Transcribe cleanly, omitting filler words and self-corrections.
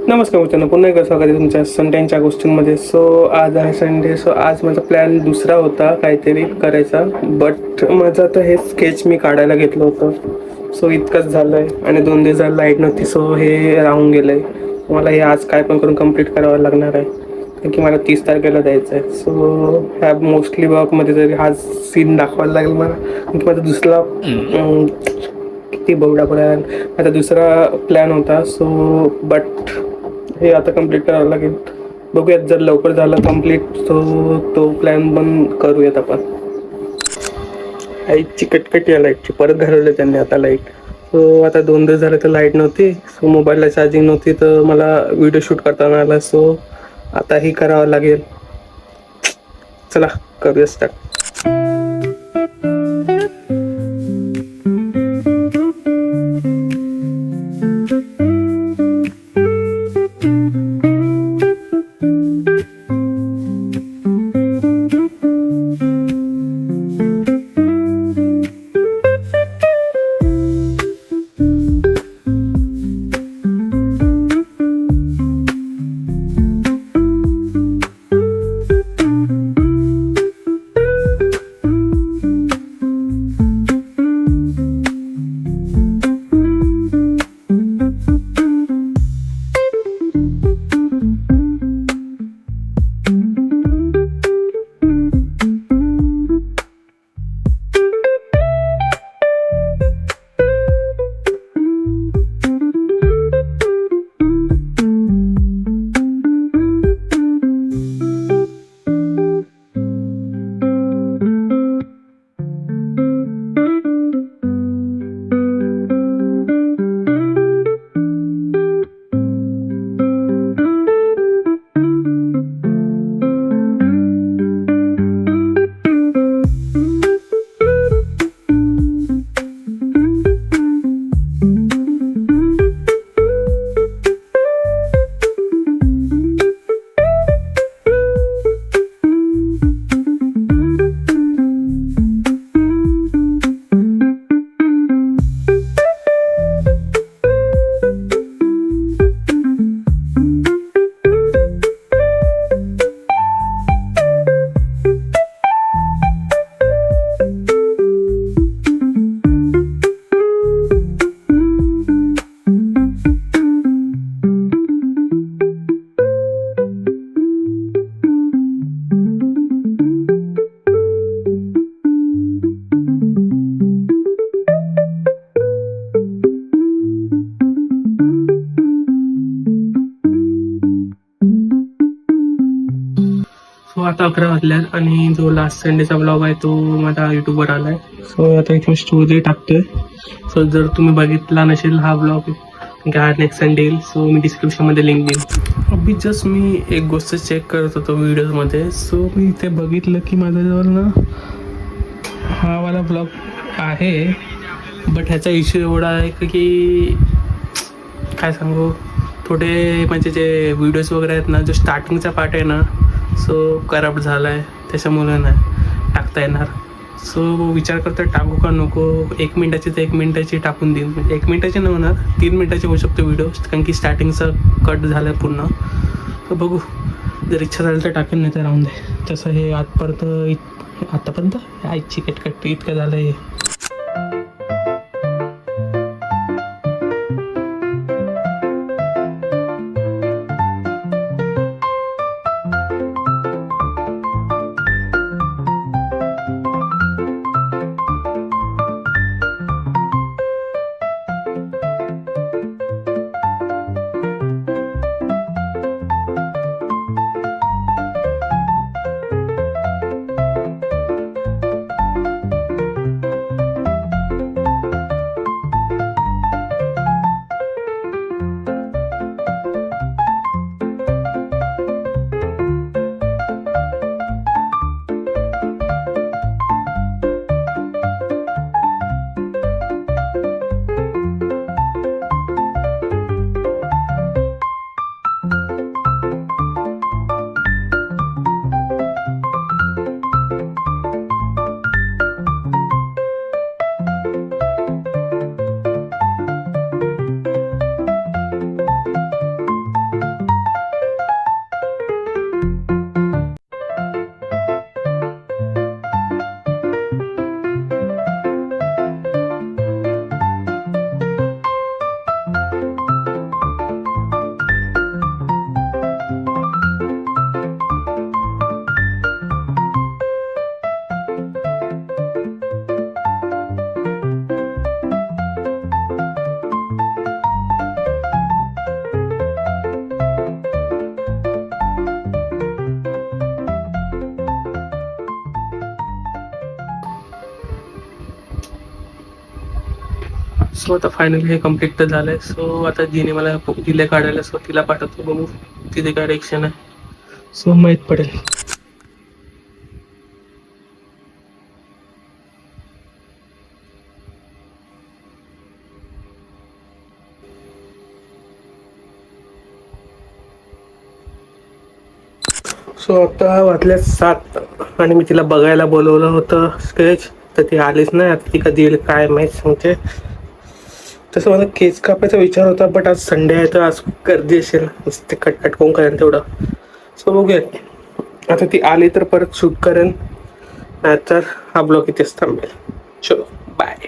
नमस्कार मित्रांनो, पुन्हा एकदा स्वागत आहे तुमच्या संडेच्या गोष्टींमध्ये. सो आज आहे संडे. सो आज माझा प्लॅन दुसरा होता काहीतरी करायचा, बट माझं आता हे स्केच मी काढायला घेतलं होतं. सो इतकंच झालं आहे आणि 2 दिवस झालं लाईट नव्हती. सो हे राहून गेलं आहे. मला हे आज काय पण करून कंप्लीट करावं लागणार आहे, कारण की मला 30 तारखेला द्यायचं आहे. सो ह्या मोस्टली वर्कमध्ये तरी हा सीन दाखवायला लागेल मला, कारण की माझा दुसरा किती बवडा प्लॅन, आता दुसरा प्लॅन होता. सो बट हे आता कंप्लीट करावं लागेल. बघूयात, जर लवकर झालं कंप्लीट तो प्लॅन पण करूयात आपण. लाईटची कटकट या लाईटची परत घालवलं त्यांनी आता लाईट. सो आता 2 दिवस झाले तर लाईट नव्हती. सो मोबाईलला चार्जिंग नव्हती तर मला व्हिडिओ शूट करताना आला. सो आता ही करावं लागेल. चला करूया स्टार्ट. आता 11 वाजल्यात आणि जो लास्ट संडेचा ब्लॉग आहे तो माझा यूट्यूबवर आला आहे. सो आता इथे स्टोरी टाकतोय. सो जर तुम्ही बघितला नसेल हा ब्लॉग, हा नेक्स्ट संडे येईल. सो मी डिस्क्रिप्शनमध्ये लिंक देईन. अभि जस्ट मी एक गोष्ट चेक करत होतो व्हिडिओमध्ये. सो मी इथे बघितलं की माझ्याजवळ ना हा वाला ब्लॉग आहे, बट ह्याचा इश्यू एवढा आहे की काय सांगू, थोडे म्हणजे जे व्हिडिओज वगैरे आहेत ना, जो स्टार्टिंगचा पार्ट आहे ना, सो करप्ट झाला आहे, त्याच्यामुळे नाही टाकता येणार. सो विचार करतो टाकू का नको. 1 मिनिटाची तर 1 मिनिटाची टाकून देईन. 1 मिनिटाची नाही होणार, 3 मिनिटाची होऊ शकतो व्हिडिओ, कारण की स्टार्टिंगचा कट झालं आहे पूर्ण. तर बघू, जर इच्छा झाली तर टाकेन, नाही तर राहून दे. तसं हे आतापर्यंत आईची कटकट इतकं झालं आहे. सो आता फायनली हे कम्प्लीट तर झालंय. सो आता जिने मला दिले काढायला, सो तिला पाठवतो, बघू तिथे काय रिएक्शन आहे, सो माहीत पडेल. सो आता वाजल्या 7 आणि मी तिला बघायला बोलवलं होतं स्टेज, तर ती आलीच नाही. आता ती कधी येईल काय माहीत सांगते. तसं मला केस कापायचा विचार होता, बट आज संडे आहे तर आज गर्दी असेल, ते कटकट कोण करेन तेवढं. सो बघूयात, आता ती आली तर परत शूट करेन, नाहीतर हा ब्लॉग इथेच थांबेल. चलो बाय.